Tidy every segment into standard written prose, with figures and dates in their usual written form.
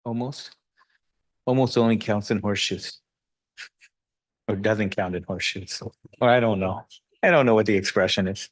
Almost. Almost only counts in horseshoes. Or doesn't count in horseshoes. Or I don't know. I don't know what the expression is.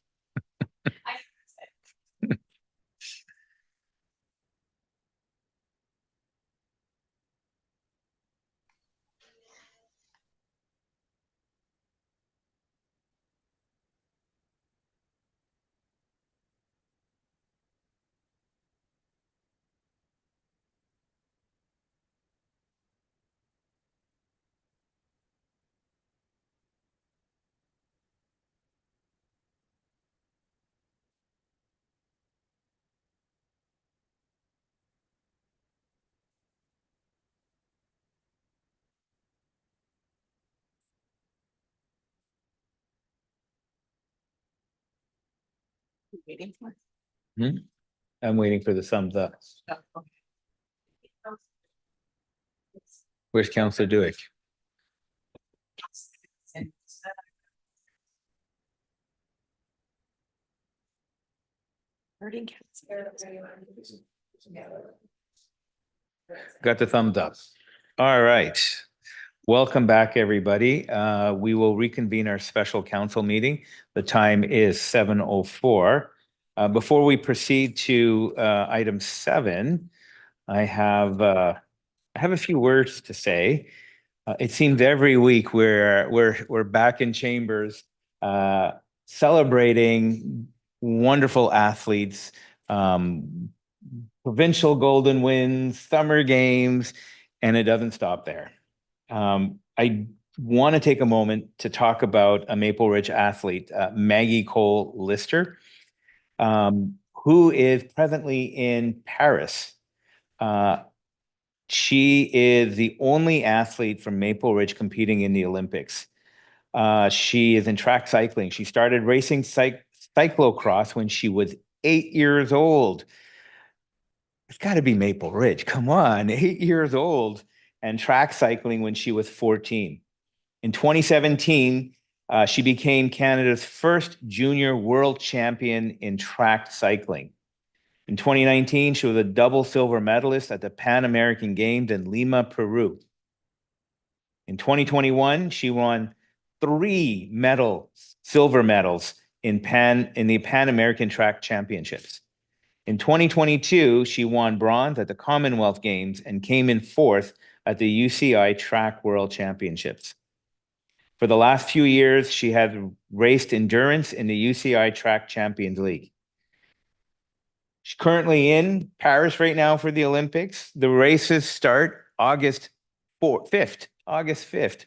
Waiting for. Hmm? I'm waiting for the thumbs up. Where's Counselor Duick? Got the thumbs up. All right. Welcome back, everybody. We will reconvene our special council meeting. The time is 7:04. Before we proceed to item 7, I have a few words to say. It seems every week we're back in chambers celebrating wonderful athletes, provincial golden wins, summer games, and it doesn't stop there. I want to take a moment to talk about a Maple Ridge athlete, Maggie Cole Lister, who is presently in Paris. She is the only athlete from Maple Ridge competing in the Olympics. She is in track cycling. She started racing cyclocross when she was 8 years old. It's got to be Maple Ridge. Come on, 8 years old, and track cycling when she was 14. In 2017, she became Canada's first junior world champion in track cycling. In 2019, she was a double silver medalist at the Pan American Games in Lima, Peru. In 2021, she won 3 silver medals in the Pan American Track Championships. In 2022, she won bronze at the Commonwealth Games and came in 4th at the UCI Track World Championships. For the last few years, she has raced endurance in the UCI Track Champions League. She's currently in Paris right now for the Olympics. The races start August 5th.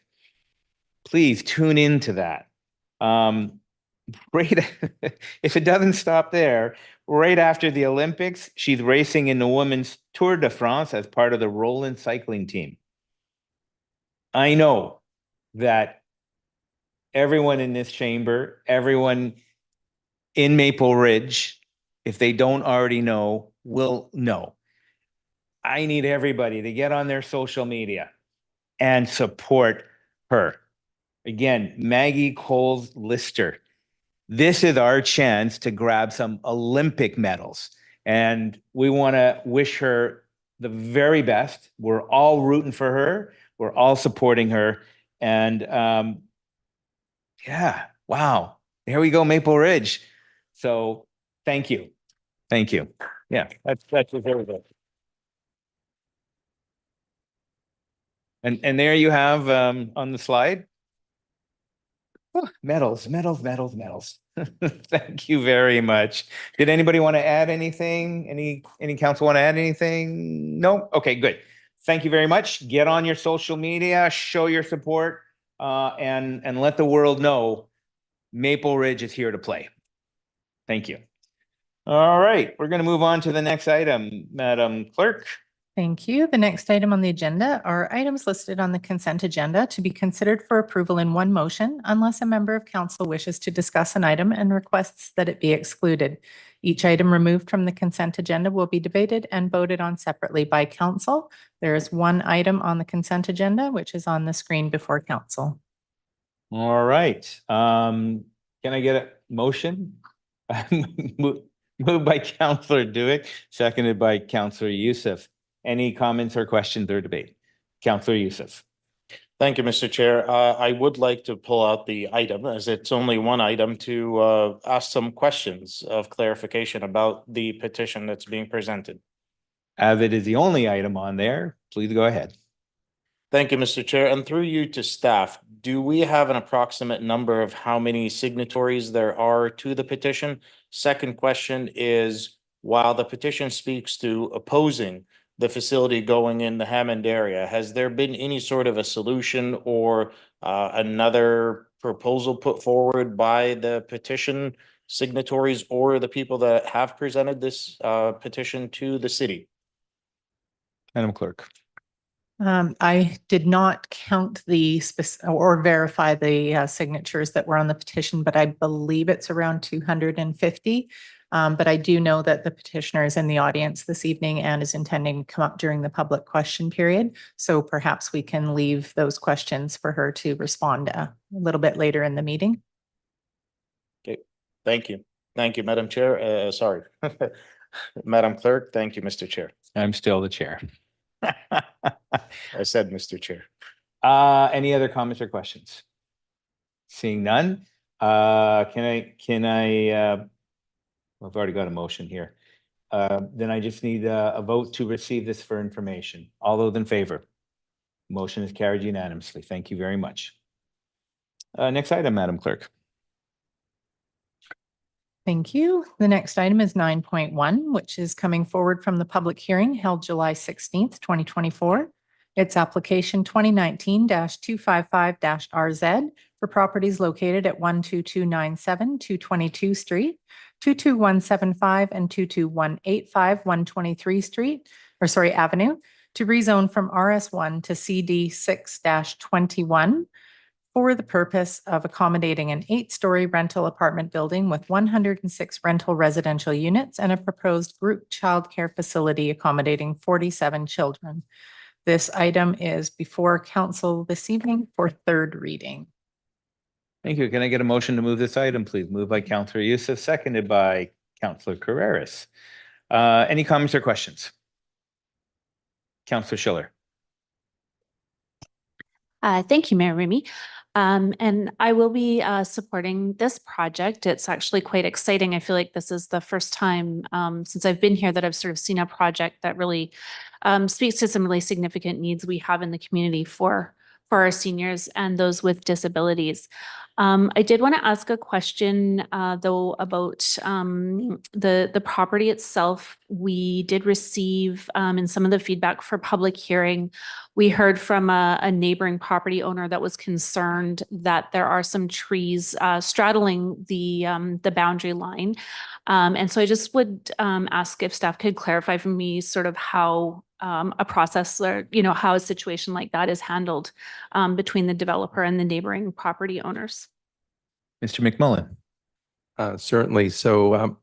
Please tune into that. Right, if it doesn't stop there, right after the Olympics, she's racing in the Women's Tour de France as part of the Roland cycling team. I know that everyone in this chamber, everyone in Maple Ridge, if they don't already know, will know. I need everybody to get on their social media and support her. Again, Maggie Cole Lister. This is our chance to grab some Olympic medals. And we want to wish her the very best. We're all rooting for her. We're all supporting her. And yeah, wow. Here we go, Maple Ridge. So thank you. Thank you. Yeah, that's what everybody. And there you have on the slide. Oh, medals. Thank you very much. Did anybody want to add anything? Any council want to add anything? No? Okay, good. Thank you very much. Get on your social media, show your support, and let the world know Maple Ridge is here to play. Thank you. All right, we're going to move on to the next item, Madam Clerk. Thank you. The next item on the agenda are items listed on the consent agenda to be considered for approval in one motion unless a member of council wishes to discuss an item and requests that it be excluded. Each item removed from the consent agenda will be debated and voted on separately by council. There is one item on the consent agenda, which is on the screen before council. All right. Can I get a motion? Moved by Councillor Duick, seconded by Councillor Youssef. Any comments or questions or debate? Councillor Youssef. Thank you, Mr. Chair. I would like to pull out the item, as it's only one item, to ask some questions of clarification about the petition that's being presented. As it is the only item on there, please go ahead. Thank you, Mr. Chair. And through you to staff, do we have an approximate number of how many signatories there are to the petition? Second question is, while the petition speaks to opposing the facility going in the Hammond area, has there been any sort of a solution or another proposal put forward by the petition signatories or the people that have presented this petition to the city? Madam Clerk. I did not count or verify the signatures that were on the petition, but I believe it's around 250. But I do know that the petitioner is in the audience this evening and is intending to come up during the public question period. So perhaps we can leave those questions for her to respond a little bit later in the meeting. Okay, thank you. Thank you, Madam Chair. Sorry. Madam Clerk, thank you, Mr. Chair. I'm still the chair. I said Mr. Chair. Any other comments or questions? Seeing none, can I, I've already got a motion here. Then I just need a vote to receive this for information. All those in favor? Motion is carried unanimously. Thank you very much. Next item, Madam Clerk. Thank you. The next item is 9.1, which is coming forward from the public hearing held July 16th, 2024. It's application 2019-255-RZ for properties located at 12297 222 Street, 22175 and 22185 123 Street, Avenue, to rezone from RS1 to CD 6-21 for the purpose of accommodating an 8-story rental apartment building with 106 rental residential units and a proposed group childcare facility accommodating 47 children. This item is before council this evening for third reading. Thank you. Can I get a motion to move this item, please? Moved by Councillor Youssef, seconded by Councillor Carreras. Any comments or questions? Councillor Schiller. Thank you, Mayor Remy. And I will be supporting this project. It's actually quite exciting. I feel like this is the first time since I've been here that I've sort of seen a project that really speaks to some really significant needs we have in the community for our seniors and those with disabilities. I did want to ask a question though about the property itself. We did receive in some of the feedback for public hearing, we heard from a neighboring property owner that was concerned that there are some trees straddling the boundary line. And so I just would ask if staff could clarify for me sort of how a process or, how a situation like that is handled between the developer and the neighboring property owners. Mr. McMullen. Certainly. So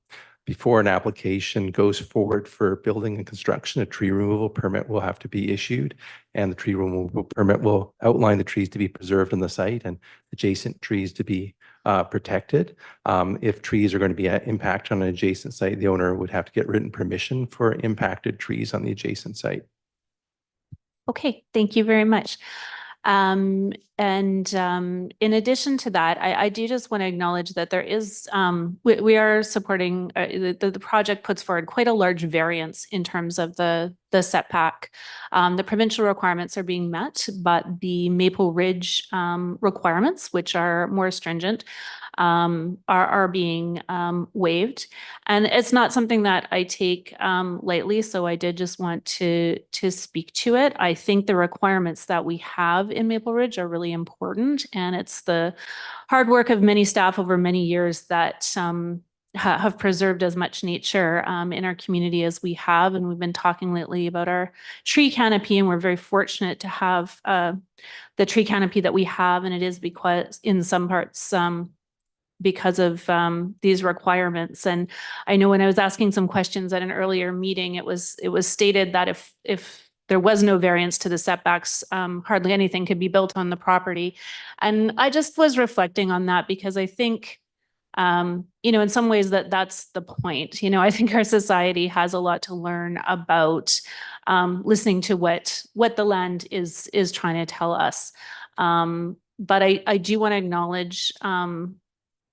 before an application goes forward for building and construction, a tree removal permit will have to be issued, and the tree removal permit will outline the trees to be preserved on the site and adjacent trees to be protected. If trees are going to be an impact on an adjacent site, the owner would have to get written permission for impacted trees on the adjacent site. Okay, thank you very much. In addition to that, I do just want to acknowledge that there is, we are supporting, the project puts forward quite a large variance in terms of the setback. The provincial requirements are being met, but the Maple Ridge requirements, which are more stringent, are being waived. And it's not something that I take lightly, so I did just want to speak to it. I think the requirements that we have in Maple Ridge are really important, and it's the hard work of many staff over many years that have preserved as much nature in our community as we have. And we've been talking lately about our tree canopy, and we're very fortunate to have the tree canopy that we have, and it is because in some parts because of these requirements. And I know when I was asking some questions at an earlier meeting, it was stated that if there was no variance to the setbacks, hardly anything could be built on the property. And I just was reflecting on that because I think, in some ways that's the point. I think our society has a lot to learn about listening to what the land is trying to tell us. But I do want to acknowledge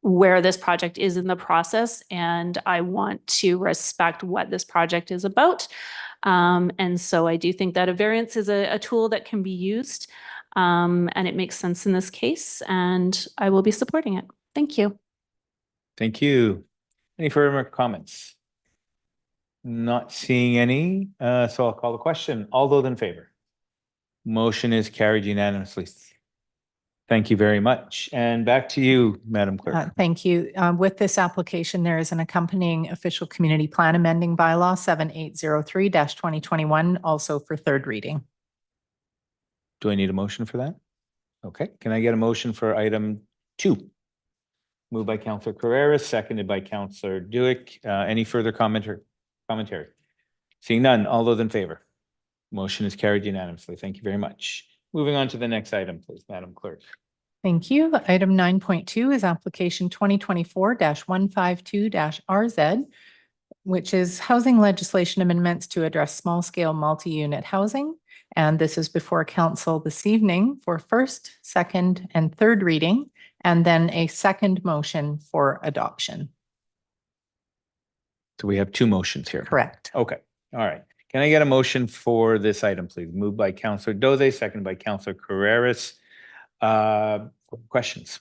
where this project is in the process, and I want to respect what this project is about. And so I do think that a variance is a tool that can be used, and it makes sense in this case, and I will be supporting it. Thank you. Thank you. Any further comments? Not seeing any, so I'll call the question. All those in favor? Motion is carried unanimously. Thank you very much. And back to you, Madam Clerk. Thank you. With this application, there is an accompanying official community plan amending bylaw 7803-2021, also for third reading. Do I need a motion for that? Okay, can I get a motion for item 2? Moved by Councillor Carreras, seconded by Councillor Duick. Any further commentary? Seeing none, all those in favor? Motion is carried unanimously. Thank you very much. Moving on to the next item, please, Madam Clerk. Thank you. Item 9.2 is application 2024-152-RZ, which is housing legislation amendments to address small-scale multi-unit housing. And this is before council this evening for first, second, and third reading, and then a second motion for adoption. So we have 2 motions here. Correct. Okay, all right. Can I get a motion for this item, please? Moved by Councillor Doze, seconded by Councillor Carreras. Questions?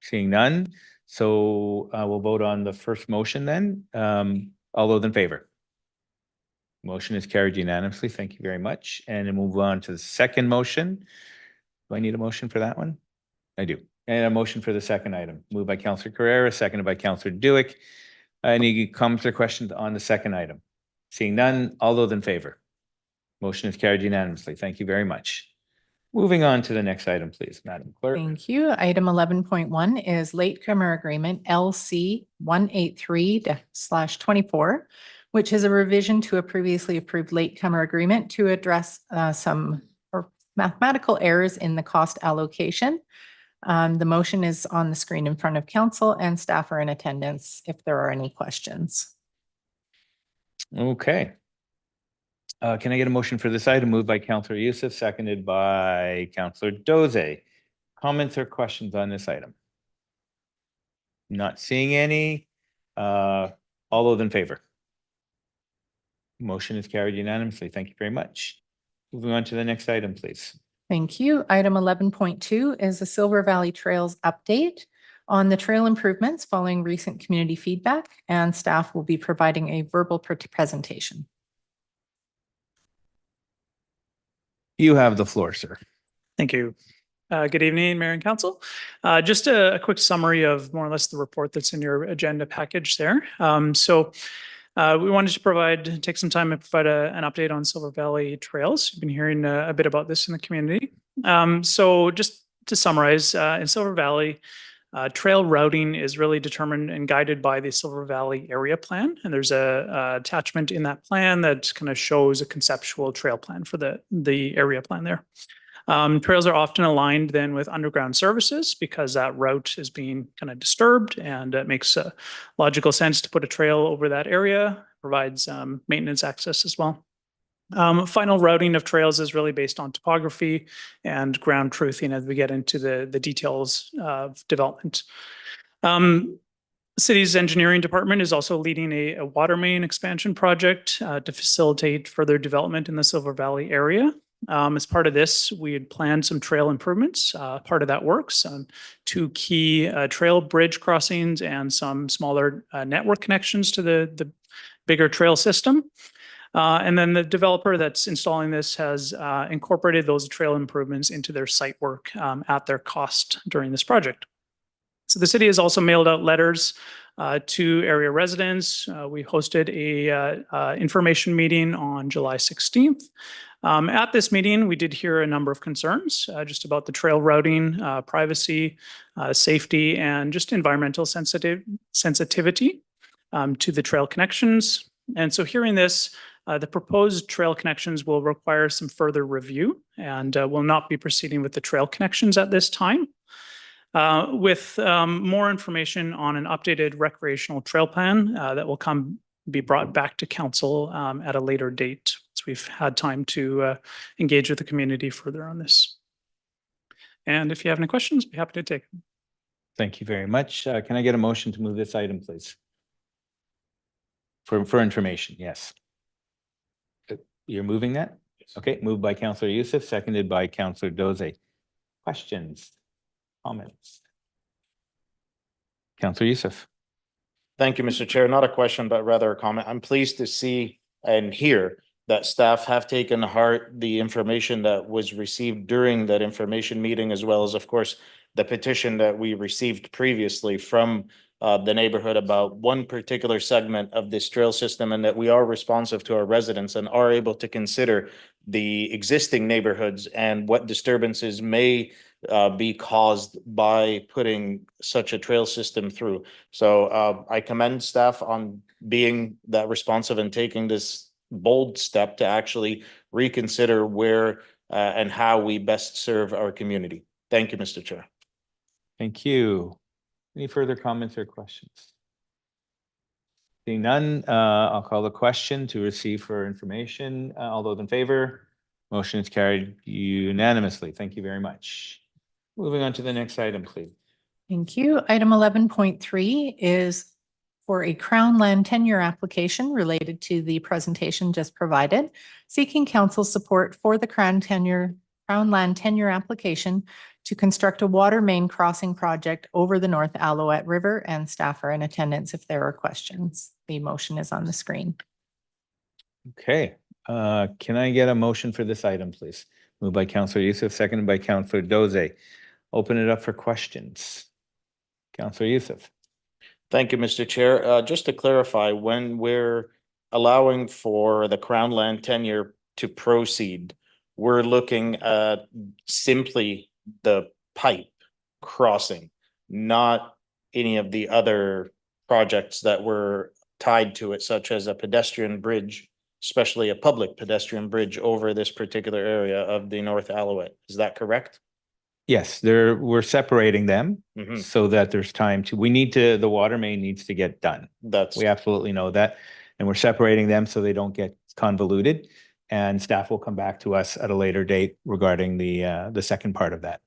Seeing none. So we'll vote on the first motion then. All those in favor? Motion is carried unanimously. Thank you very much. And then move on to the second motion. Do I need a motion for that one? I do. And a motion for the second item. Moved by Councillor Carreras, seconded by Councillor Duick. Any comments or questions on the second item? Seeing none, all those in favor? Motion is carried unanimously. Thank you very much. Moving on to the next item, please, Madam Clerk. Thank you. Item 11.1 is latecomer agreement LC 183/24, which is a revision to a previously approved latecomer agreement to address some mathematical errors in the cost allocation. The motion is on the screen in front of council, and staff are in attendance if there are any questions. Okay. Can I get a motion for this item? Moved by Councillor Youssef, seconded by Councillor Doze. Comments or questions on this item? Not seeing any. All those in favor? Motion is carried unanimously. Thank you very much. Moving on to the next item, please. Thank you. Item 11.2 is the Silver Valley Trails update on the trail improvements following recent community feedback, and staff will be providing a verbal presentation. You have the floor, sir. Thank you. Good evening, Mayor and Council. Just a quick summary of more or less the report that's in your agenda package there. We wanted to take some time and provide an update on Silver Valley Trails. We've been hearing a bit about this in the community. So just to summarize, in Silver Valley, trail routing is really determined and guided by the Silver Valley Area Plan. And there's a attachment in that plan that kind of shows a conceptual trail plan for the area plan there. Trails are often aligned then with underground services because that route is being kind of disturbed, and it makes logical sense to put a trail over that area, provides maintenance access as well. Final routing of trails is really based on topography and ground truthing as we get into the details of development. City's engineering department is also leading a water main expansion project to facilitate further development in the Silver Valley area. As part of this, we had planned some trail improvements. Part of that works on 2 key trail bridge crossings and some smaller network connections to the bigger trail system. And then the developer that's installing this has incorporated those trail improvements into their site work at their cost during this project. So the city has also mailed out letters to area residents. We hosted a information meeting on July 16th. At this meeting, we did hear a number of concerns just about the trail routing, privacy, safety, and just environmental sensitivity to the trail connections. And so hearing this, the proposed trail connections will require some further review and will not be proceeding with the trail connections at this time. With more information on an updated recreational trail plan that will come be brought back to council at a later date. So we've had time to engage with the community further on this. And if you have any questions, be happy to take them. Thank you very much. Can I get a motion to move this item, please? For information, yes. You're moving that? Okay, moved by Councillor Youssef, seconded by Councillor Doze. Questions, comments? Councillor Youssef. Thank you, Mr. Chair. Not a question, but rather a comment. I'm pleased to see and hear that staff have taken to heart the information that was received during that information meeting, as well as, of course, the petition that we received previously from the neighborhood about one particular segment of this trail system, and that we are responsive to our residents and are able to consider the existing neighborhoods and what disturbances may be caused by putting such a trail system through. So I commend staff on being that responsive and taking this bold step to actually reconsider where and how we best serve our community. Thank you, Mr. Chair. Thank you. Any further comments or questions? Seeing none, I'll call the question to receive for information. All those in favor? Motion is carried unanimously. Thank you very much. Moving on to the next item, please. Thank you. Item 11.3 is for a Crown Land tenure application related to the presentation just provided, seeking council support for the Crown Land tenure application to construct a water main crossing project over the North Alouette River, and staff are in attendance if there are questions. The motion is on the screen. Okay, can I get a motion for this item, please? Moved by Councillor Youssef, seconded by Councillor Doze. Open it up for questions. Councillor Youssef. Thank you, Mr. Chair. Just to clarify, when we're allowing for the Crown Land tenure to proceed, we're looking at simply the pipe crossing, not any of the other projects that were tied to it, such as a pedestrian bridge, especially a public pedestrian bridge over this particular area of the North Alouette. Is that correct? Yes, we're separating them Mhm. so that there's time to, the water main needs to get done. That's, We absolutely know that. And we're separating them so they don't get convoluted. And staff will come back to us at a later date regarding the second part of that.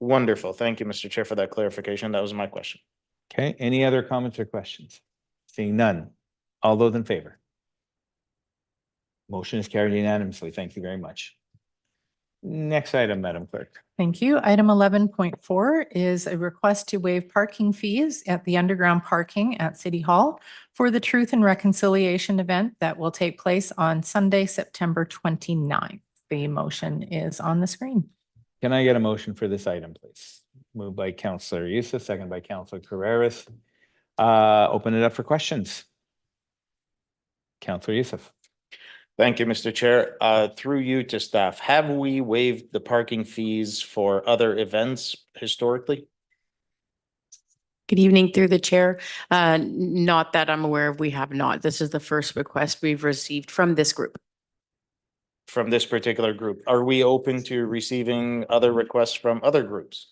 wonderful. Thank you, Mr. Chair, for that clarification. That was my question. Okay, any other comments or questions? Seeing none. All those in favor? Motion is carried unanimously. Thank you very much. Next item, Madam Clerk. Thank you. Item 11.4 is a request to waive parking fees at the underground parking at City Hall for the Truth and Reconciliation event that will take place on Sunday, September 29th. The motion is on the screen. Can I get a motion for this item, please? Moved by Councillor Youssef, second by Councillor Carreras. Open it up for questions. Councillor Youssef. Thank you, Mr. Chair. Through you to staff, have we waived the parking fees for other events historically? Good evening through the chair. Not that I'm aware of, we have not. This is the first request we've received from this group. From this particular group? Are we open to receiving other requests from other groups?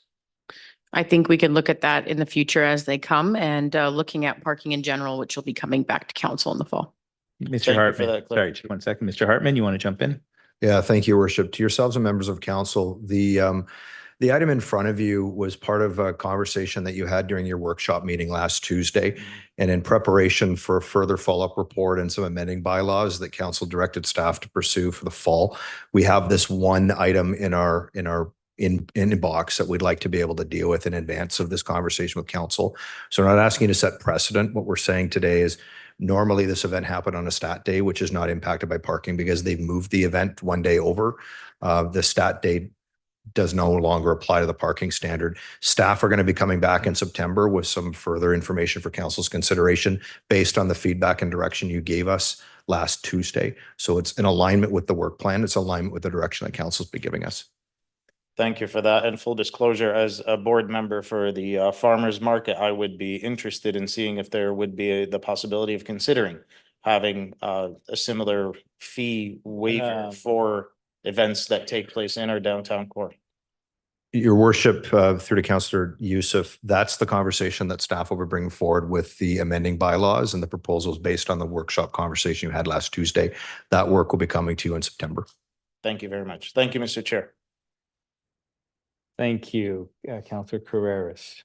I think we can look at that in the future as they come, and looking at parking in general, which will be coming back to council in the fall. Mr. Thank you for Hartman, that sorry, clarification. just 1 second. Mr. Hartman, you want to jump in? Yeah, thank you, Worship. To yourselves and members of council, the item in front of you was part of a conversation that you had during your workshop meeting last Tuesday. And in preparation for a further follow-up report and some amending bylaws that council directed staff to pursue for the fall, we have this one item in our inbox that we'd like to be able to deal with in advance of this conversation with council. So we're not asking you to set precedent. What we're saying today is normally this event happened on a stat day, which is not impacted by parking because they've moved the event one day over. The stat day does no longer apply to the parking standard. Staff are going to be coming back in September with some further information for council's consideration based on the feedback and direction you gave us last Tuesday. So it's in alignment with the work plan. It's alignment with the direction that council's been giving us. Thank you for that. And full disclosure, as a board member for the farmers market, I would be interested in seeing if there would be the possibility of considering having a similar fee waiver for events that take place in our downtown core. Your worship, through to Councillor Youssef, that's the conversation that staff will be bringing forward with the amending bylaws and the proposals based on the workshop conversation you had last Tuesday. That work will be coming to you in September. Thank you very much. Thank you, Mr. Chair. Thank you, Councillor Carreras.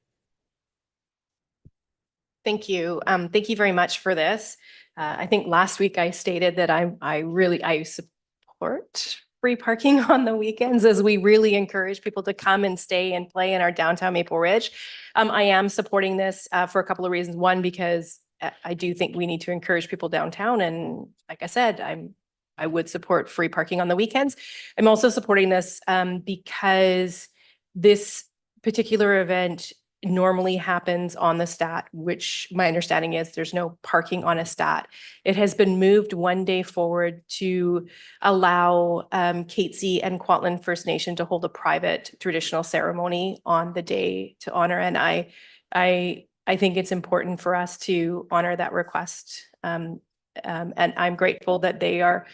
Thank you. Thank you very much for this. I think last week I stated that I support free parking on the weekends, as we really encourage people to come and stay and play in our downtown Maple Ridge. I am supporting this for a couple of reasons. One, because I do think we need to encourage people downtown. And like I said, I would support free parking on the weekends. I'm also supporting this because this particular event normally happens on the stat, which my understanding is there's no parking on a stat. It has been moved one day forward to allow Catesy and Kwantlen First Nation to hold a private traditional ceremony on the day to honor. And I think it's important for us to honor that request. And I'm grateful that they are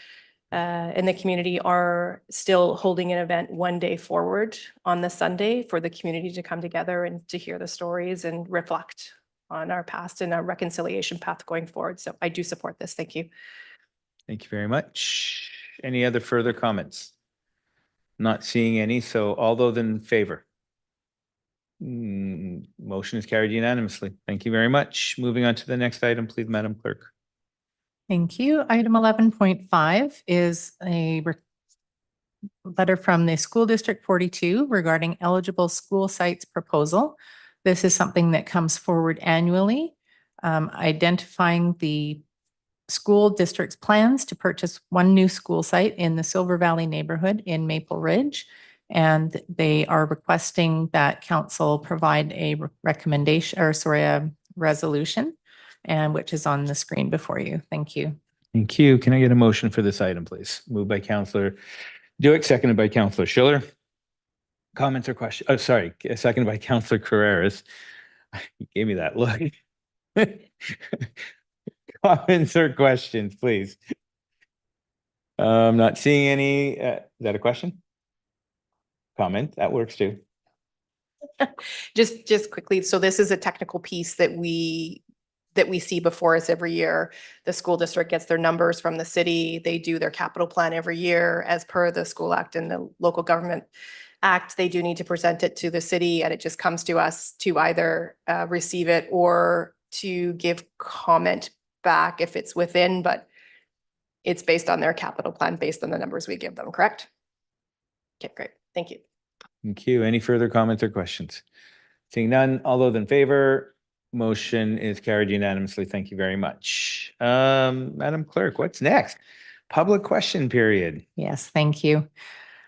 and the community are still holding an event one day forward on the Sunday for the community to come together and to hear the stories and reflect on our past and our reconciliation path going forward. So I do support this. Thank you. Thank you very much. Any other further comments? Not seeing any, so all those in favor? Motion is carried unanimously. Thank you very much. Moving on to the next item, please, Madam Clerk. Thank you. Item 11.5 is a letter from the School District 42 regarding eligible school sites proposal. This is something that comes forward annually, identifying the school district's plans to purchase one new school site in the Silver Valley neighborhood in Maple Ridge. And they are requesting that council provide a recommendation, or sorry, a resolution, and which is on the screen before you. Thank you. Thank you. Can I get a motion for this item, please? Moved by Councillor Duick, seconded by Councillor Schiller. Comments or questions? Oh, sorry, seconded by Councillor Carreras. You gave me that look. Comments or questions, please? I'm not seeing any. Is that a question? Comment? That works too. Just quickly. So this is a technical piece that we see before us every year. The school district gets their numbers from the city. They do their capital plan every year as per the School Act and the Local Government Act. They do need to present it to the city, and it just comes to us to either receive it or to give comment back if it's within, but it's based on their capital plan, based on the numbers we give them, correct? Okay, great. Thank you. Thank you. Any further comments or questions? Seeing none, all those in favor? Motion is carried unanimously. Thank you very much. Madam Clerk, what's next? Public question period. Yes, thank you.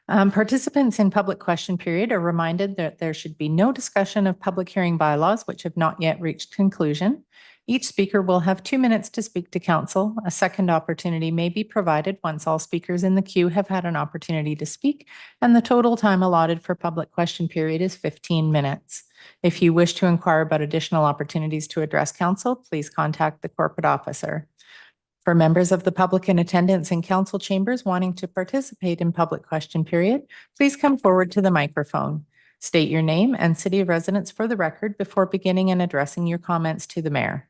Participants in public question period are reminded that there should be no discussion of public hearing bylaws which have not yet reached conclusion. Each speaker will have 2 minutes to speak to council. A second opportunity may be provided once all speakers in the queue have had an opportunity to speak, and the total time allotted for public question period is 15 minutes. If you wish to inquire about additional opportunities to address council, please contact the corporate officer. For members of the public in attendance in council chambers wanting to participate in public question period, please come forward to the microphone. State your name and city of residence for the record before beginning and addressing your comments to the mayor.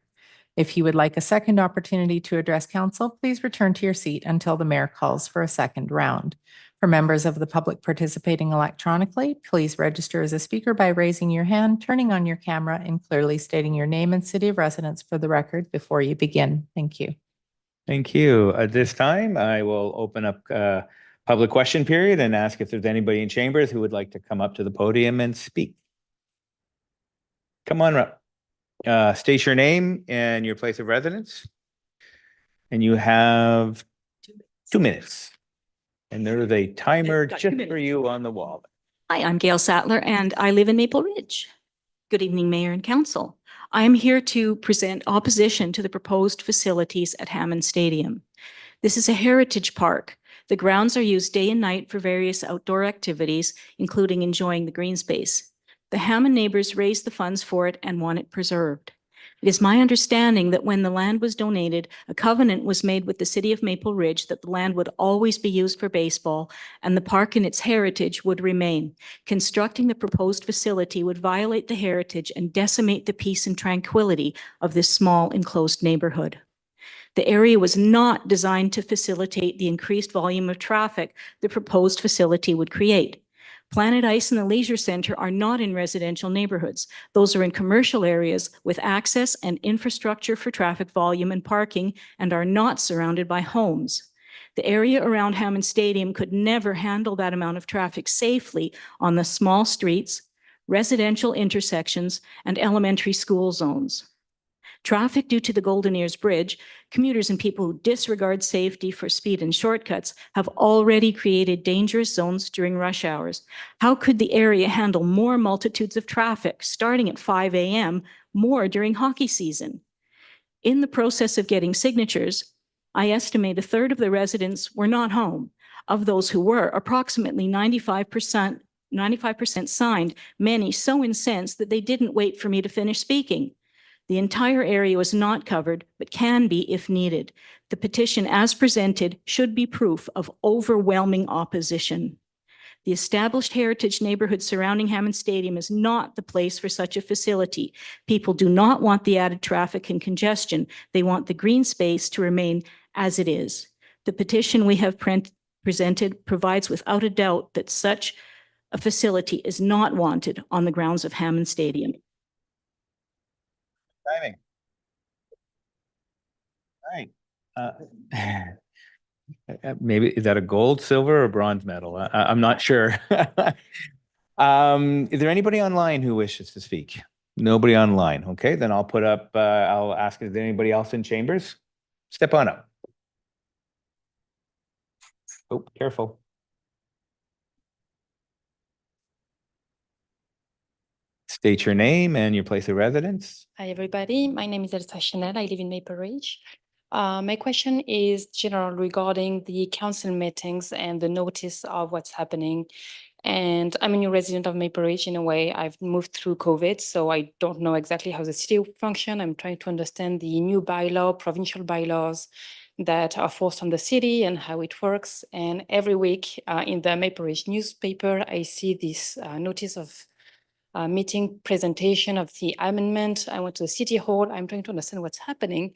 If you would like a second opportunity to address council, please return to your seat until the mayor calls for a second round. For members of the public participating electronically, please register as a speaker by raising your hand, turning on your camera, and clearly stating your name and city of residence for the record before you begin. Thank you. Thank you. At this time, I will open up public question period and ask if there's anybody in chambers who would like to come up to the podium and speak. Come on up. State your name and your place of residence. And you have 2 minutes. And there is a timer Got 2 just minutes. for you on the wall. Hi, I'm Gail Sattler, and I live in Maple Ridge. Good evening, Mayor and Council. I am here to present opposition to the proposed facilities at Hammond Stadium. This is a heritage park. The grounds are used day and night for various outdoor activities, including enjoying the green space. The Hammond neighbors raised the funds for it and want it preserved. It is my understanding that when the land was donated, a covenant was made with the city of Maple Ridge that the land would always be used for baseball and the park and its heritage would remain. Constructing the proposed facility would violate the heritage and decimate the peace and tranquility of this small enclosed neighborhood. The area was not designed to facilitate the increased volume of traffic the proposed facility would create. Planet Ice and the Leisure Center are not in residential neighborhoods. Those are in commercial areas with access and infrastructure for traffic volume and parking and are not surrounded by homes. The area around Hammond Stadium could never handle that amount of traffic safely on the small streets, residential intersections, and elementary school zones. Traffic due to the Golden Ears Bridge, commuters and people who disregard safety for speed and shortcuts have already created dangerous zones during rush hours. How could the area handle more multitudes of traffic starting at 5 a.m., more during hockey season? In the process of getting signatures, I estimate a third of the residents were not home. Of those who were, approximately 95% signed, many so incensed that they didn't wait for me to finish speaking. The entire area was not covered, but can be if needed. The petition as presented should be proof of overwhelming opposition. The established heritage neighborhood surrounding Hammond Stadium is not the place for such a facility. People do not want the added traffic and congestion. They want the green space to remain as it is. The petition we have presented provides without a doubt that such a facility is not wanted on the grounds of Hammond Stadium. Timing. All right. Maybe, is that a gold, silver, or bronze medal? I'm not sure. Is there anybody online who wishes to speak? Nobody online. Okay, then I'll put up, I'll ask, is there anybody else in chambers? Step on up. Oh, careful. State your name and your place of residence. Hi, everybody. My name is Elsa Chanel. I live in Maple Ridge. My question is general regarding the council meetings and the notice of what's happening. And I'm a new resident of Maple Ridge in a way. I've moved through COVID, so I don't know exactly how the city function. I'm trying to understand the new bylaw, provincial bylaws that are forced on the city and how it works. And every week in the Maple Ridge newspaper, I see this notice of meeting presentation of the amendment. I went to the city hall. I'm trying to understand what's happening.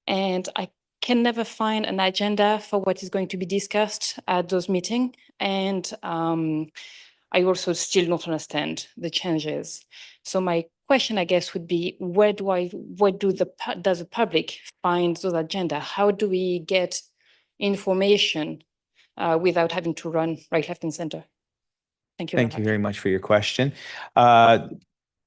And I can never find an agenda for what is going to be discussed at those meetings. And I also still don't understand the changes. So my question, I guess, would be, where does the public find those agenda? How do we get information without having to run right, left, and center? Thank you. Thank you very much for your question. The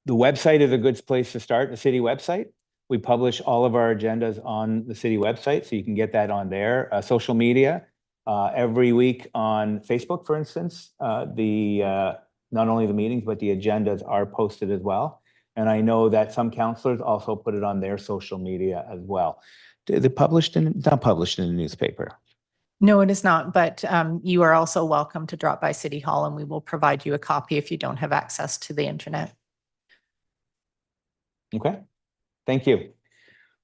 website is a good place to start, the city website. We publish all of our agendas on the city website, so you can get that on there. Social media, every week on Facebook, for instance, not only the meetings, but the agendas are posted as well. And I know that some councillors also put it on their social media as well. They're not published in the newspaper. No, it is not, but you are also welcome to drop by City Hall and we will provide you a copy if you don't have access to the internet. Okay, thank you.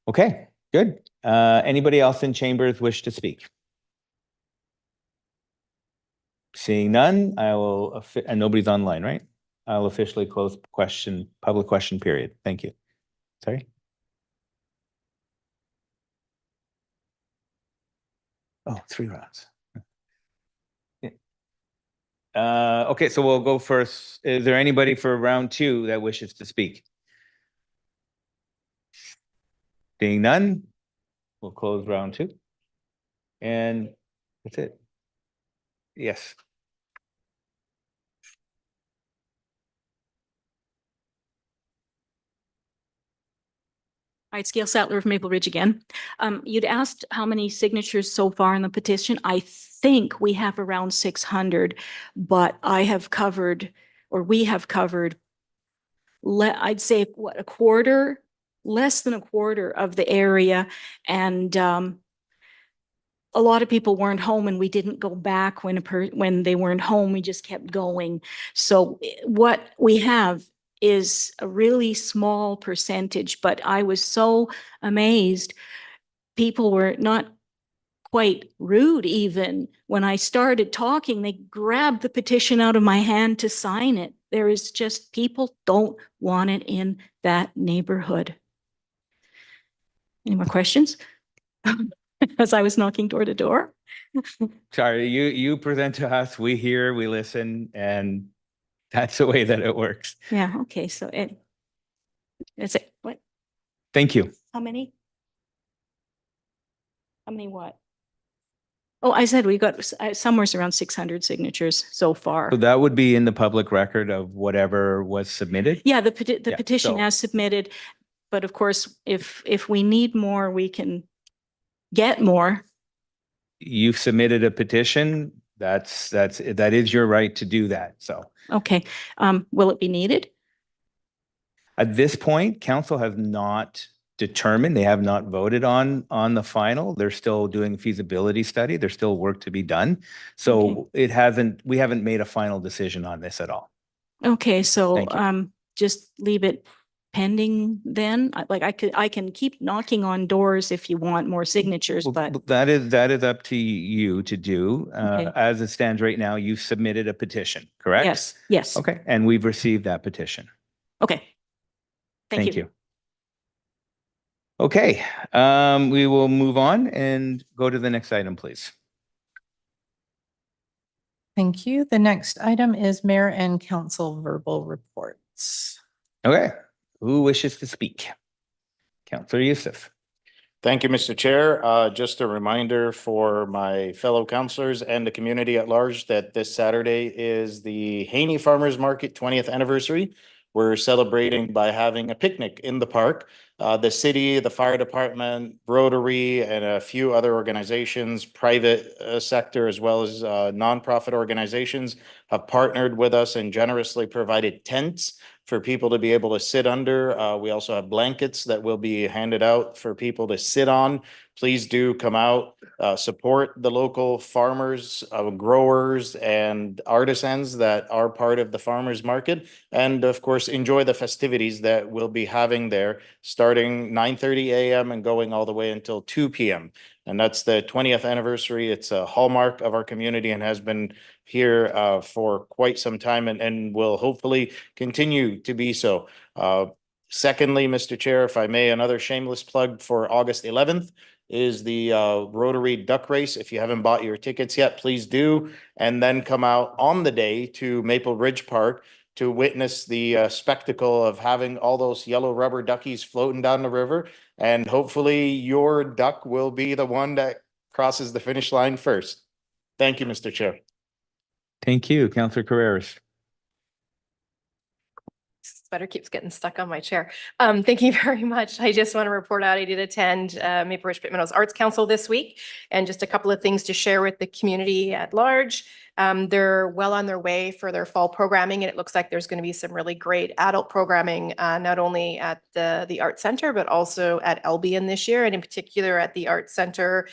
Okay, good. Anybody else in chambers wish to speak? Seeing none, I will, and nobody's online, right? I'll officially close public question period. Thank you. Sorry. Oh, 3 rounds. Yeah. Okay, so we'll go first. Is there anybody for round 2 that wishes to speak? Seeing none, we'll close round 2. And that's it. Yes. Hi, it's Gail Sattler of Maple Ridge again. You'd asked how many signatures so far in the petition. I think we have around 600, but I have covered, or we have covered, I'd say what, a quarter, less than a quarter of the area. And a lot of people weren't home and we didn't go back when they weren't home. We just kept going. So what we have is a really small percentage, but I was so amazed. People were not quite rude even. When I started talking, they grabbed the petition out of my hand to sign it. There is just, people don't want it in that neighborhood. Any more questions? As I was knocking door to door. Sorry, you present to us, we hear, we listen, and that's the way that it works. Yeah, okay, so it's it. What? Thank you. How many? How many what? Oh, I said we got somewhere around 600 signatures so far. So that would be in the public record of whatever was submitted? Yeah, the Yeah, petition so- as submitted, but of course, if we need more, we can get more. You've submitted a petition, that is your right to do that, so. Okay, will it be needed? At this point, council has not determined, they have not voted on the final. They're still doing a feasibility study. There's still work to be done. So we haven't made a final decision on this at all. Okay, so Thank you. just leave it pending then? Like I can keep knocking on doors if you want more signatures, Well, but that is up to you to do. Okay. As it stands right now, you've submitted a petition, correct? yes, yes. Okay, and we've received that petition. Okay. Thank you. Okay, we will move on and go to the next item, please. Thank you. The next item is mayor and council verbal reports. Okay, who wishes to speak? Councillor Youssef. Thank you, Mr. Chair. Just a reminder for my fellow councillors and the community at large that this Saturday is the Haney Farmers Market 20th anniversary. We're celebrating by having a picnic in the park. The city, the fire department, Rotary, and a few other organizations, private sector, as well as nonprofit organizations have partnered with us and generously provided tents for people to be able to sit under. We also have blankets that will be handed out for people to sit on. Please do come out, support the local farmers, growers, and artisans that are part of the farmers market. And of course, enjoy the festivities that we'll be having there starting 9:30 a.m. and going all the way until 2 p.m. And that's the 20th anniversary. It's a hallmark of our community and has been here for quite some time and will hopefully continue to be so. Secondly, Mr. Chair, if I may, another shameless plug for August 11th is the Rotary Duck Race. If you haven't bought your tickets yet, please do. And then come out on the day to Maple Ridge Park to witness the spectacle of having all those yellow rubber duckies floating down the river. And hopefully your duck will be the one that crosses the finish line first. Thank you, Mr. Chair. Thank you, Councillor Carreras. Sweater keeps getting stuck on my chair. Thank you very much. I just want to report out, I did attend Maple Ridge Pitt Meadows Arts Council this week, and just a couple of things to share with the community at large. They're well on their way for their fall programming, and it looks like there's going to be some really great adult programming, not only at the Art Center, but also at Albion this year, and in particular at the Art Center.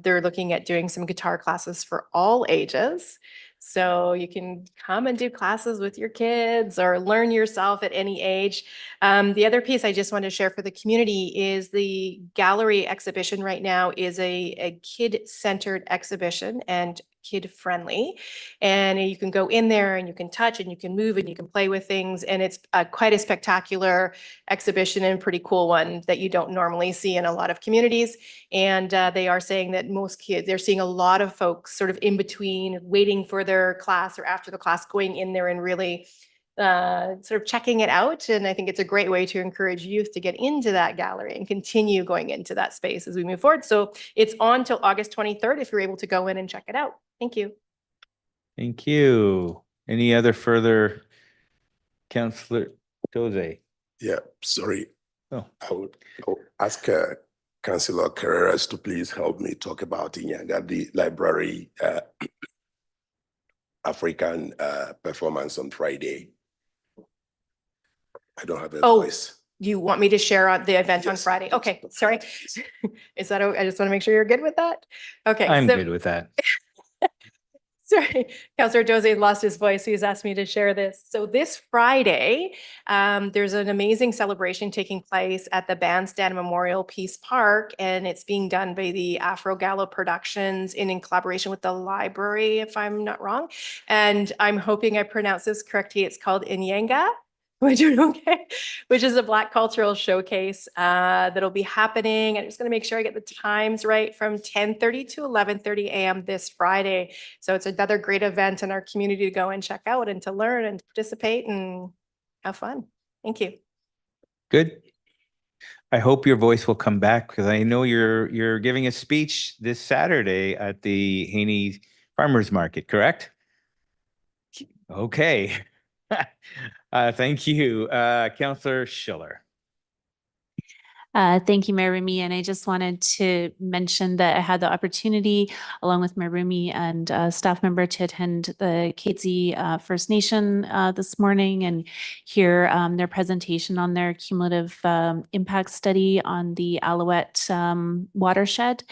They're looking at doing some guitar classes for all ages. So you can come and do classes with your kids or learn yourself at any age. The other piece I just want to share for the community is the gallery exhibition right now is a kid-centered exhibition and kid-friendly. And you can go in there and you can touch and you can move and you can play with things. And it's quite a spectacular exhibition and pretty cool one that you don't normally see in a lot of communities. And they are saying that most kids, they're seeing a lot of folks sort of in between waiting for their class or after the class going in there and really sort of checking it out. And I think it's a great way to encourage youth to get into that gallery and continue going into that space as we move forward. So it's on till August 23rd if you're able to go in and check it out. Thank you. Thank you. Any other further? Councillor Jose. Yeah, sorry. Oh. I would ask Councillor Carreras to please help me talk about Inyanga, the library African performance on Friday. I don't have a voice. You want me to share on the event on Yes. Friday? Okay, sorry. Is that, I just want to make sure you're good with that? Okay. I'm so- good with that. Sorry, Councillor Jose lost his voice. He's asked me to share this. So this Friday, there's an amazing celebration taking place at the Bandstand Memorial Peace Park, and it's being done by the Afro Gallo Productions in collaboration with the library, if I'm not wrong. And I'm hoping I pronounce this correctly. It's called Inyanga. Which is a Black cultural showcase that'll be happening. I'm just going to make sure I get the times right, from 10:30 to 11:30 a.m. this Friday. So it's another great event in our community to go and check out and to learn and participate and have fun. Thank you. Good. I hope your voice will come back, because I know you're giving a speech this Saturday at the Haney Farmers Market, correct? Okay. Thank you. Councillor Schiller. Thank you, Mayor Remy. And I just wanted to mention that I had the opportunity, along with Mayor Remy and a staff member, to attend the Katzie First Nation this morning and hear their presentation on their cumulative impact study on the Alouette watershed.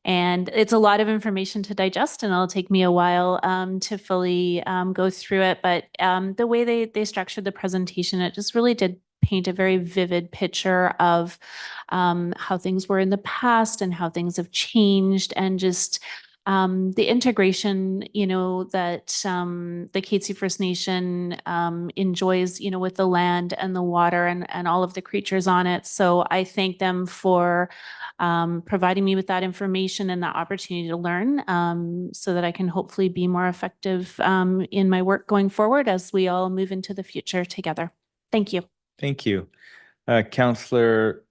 And it's a lot of information to digest, and it'll take me a while to fully go through it. But the way they structured the presentation, it just really did paint a very vivid picture of how things were in the past and how things have changed, and just the integration, that the Katzie First Nation enjoys, with the land and the water and all of the creatures on it. So I thank them for providing me with that information and that opportunity to learn, so that I can hopefully be more effective in my work going forward as we all move into the future together. Thank you. Thank you. Councillor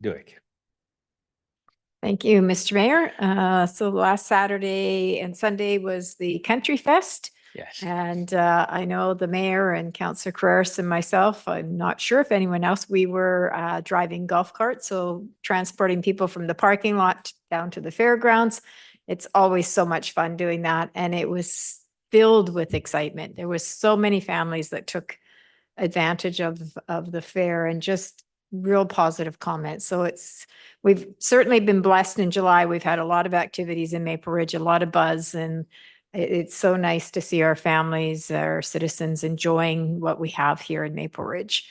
Duick. Thank you, Mr. Mayor. So last Saturday and Sunday was the Country Fest. Yes. And I know the mayor and Councillor Carreras and myself, I'm not sure if anyone else, we were driving golf carts, so transporting people from the parking lot down to the fairgrounds. It's always so much fun doing that. And it was filled with excitement. There was so many families that took advantage of the fair, and just real positive comments. So we've certainly been blessed in July. We've had a lot of activities in Maple Ridge, a lot of buzz, and it's so nice to see our families, our citizens enjoying what we have here in Maple Ridge.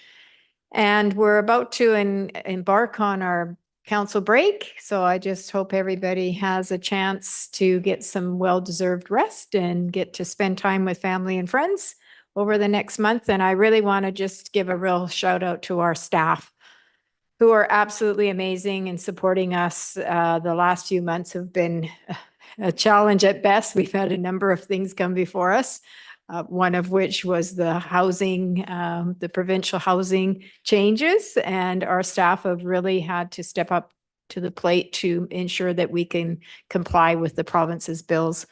And we're about to embark on our council break. So I just hope everybody has a chance to get some well-deserved rest and get to spend time with family and friends over the next month. And I really want to just give a real shout out to our staff, who are absolutely amazing in supporting us. The last few months have been a challenge at best. We've had a number of things come before us, one of which was the housing, the provincial housing changes, and our staff have really had to step up to the plate to ensure that we can comply with the province's bills.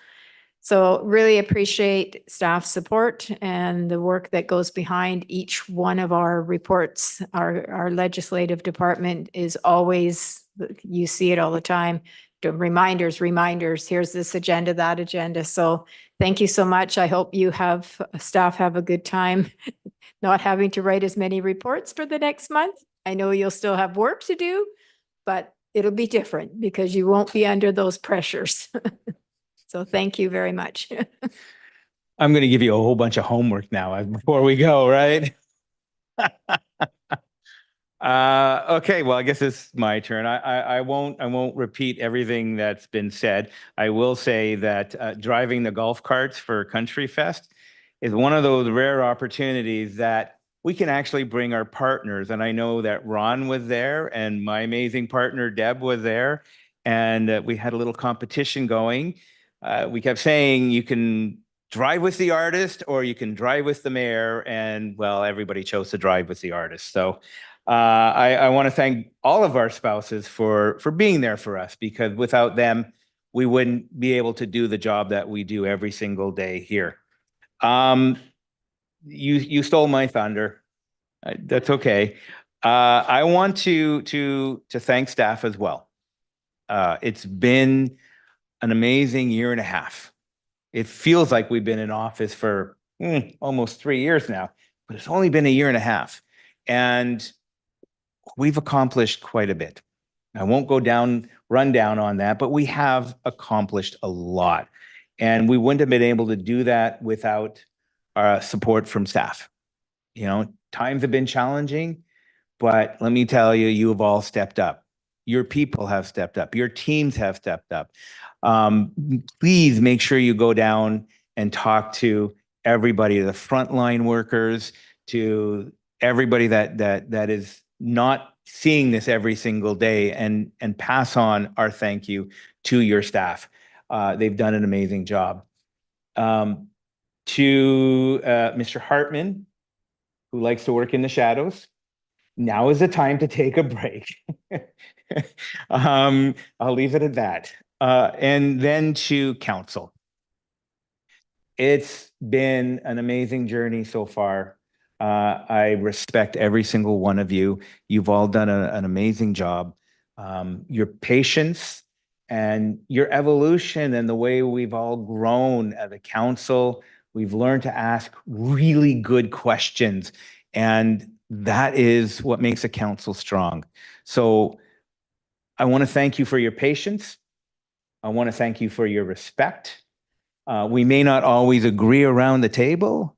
So really appreciate staff support and the work that goes behind each one of our reports. Our legislative department is always, you see it all the time, reminders, here's this agenda, that agenda. So thank you so much. I hope you staff have a good time not having to write as many reports for the next month. I know you'll still have work to do, but it'll be different because you won't be under those pressures. So thank you very much. I'm going to give you a whole bunch of homework now before we go, right? Okay, well, I guess it's my turn. I won't repeat everything that's been said. I will say that driving the golf carts for Country Fest is one of those rare opportunities that we can actually bring our partners. And I know that Ron was there and my amazing partner Deb was there, and we had a little competition going. We kept saying you can drive with the artist or you can drive with the mayor, and well, everybody chose to drive with the artist. So I want to thank all of our spouses for being there for us, because without them, we wouldn't be able to do the job that we do every single day here. You stole my thunder. That's okay. I want to thank staff as well. It's been an amazing year and a half. It feels like we've been in office for almost 3 years now, but it's only been a year and a half. And we've accomplished quite a bit. I won't run down on that, but we have accomplished a lot. And we wouldn't have been able to do that without support from staff. You know, times have been challenging, but let me tell you, you have all stepped up. Your people have stepped up. Your teams have stepped up. Please make sure you go down and talk to everybody, the frontline workers, to everybody that is not seeing this every single day, and pass on our thank you to your staff. They've done an amazing job. To Mr. Hartman, who likes to work in the shadows, now is the time to take a break. I'll leave it at that. And then to council. It's been an amazing journey so far. I respect every single one of you. You've all done an amazing job. Your patience and your evolution and the way we've all grown as a council, we've learned to ask really good questions. And that is what makes a council strong. So I want to thank you for your patience. I want to thank you for your respect. We may not always agree around the table,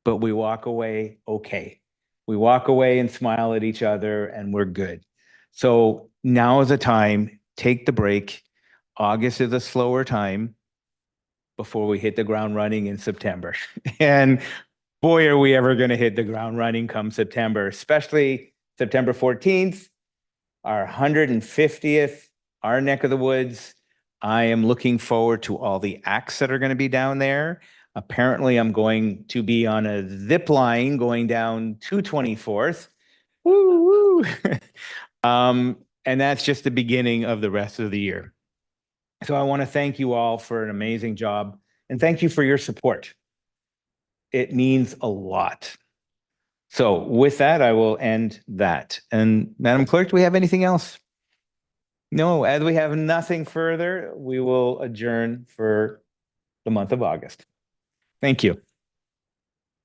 but we walk away okay. We walk away and smile at each other, and we're good. So now is the time, take the break. August is a slower time before we hit the ground running in September. And boy, are we ever going to hit the ground running come September, especially September 14th, our 150th, our neck of the woods. I am looking forward to all the acts that are going to be down there. Apparently, I'm going to be on a zip line going down to 24th. Woo, woo. And that's just the beginning of the rest of the year. So I want to thank you all for an amazing job, and thank you for your support. It means a lot. So with that, I will end that. And Madam Clerk, do we have anything else? No, as we have nothing further, we will adjourn for the month of August. Thank you.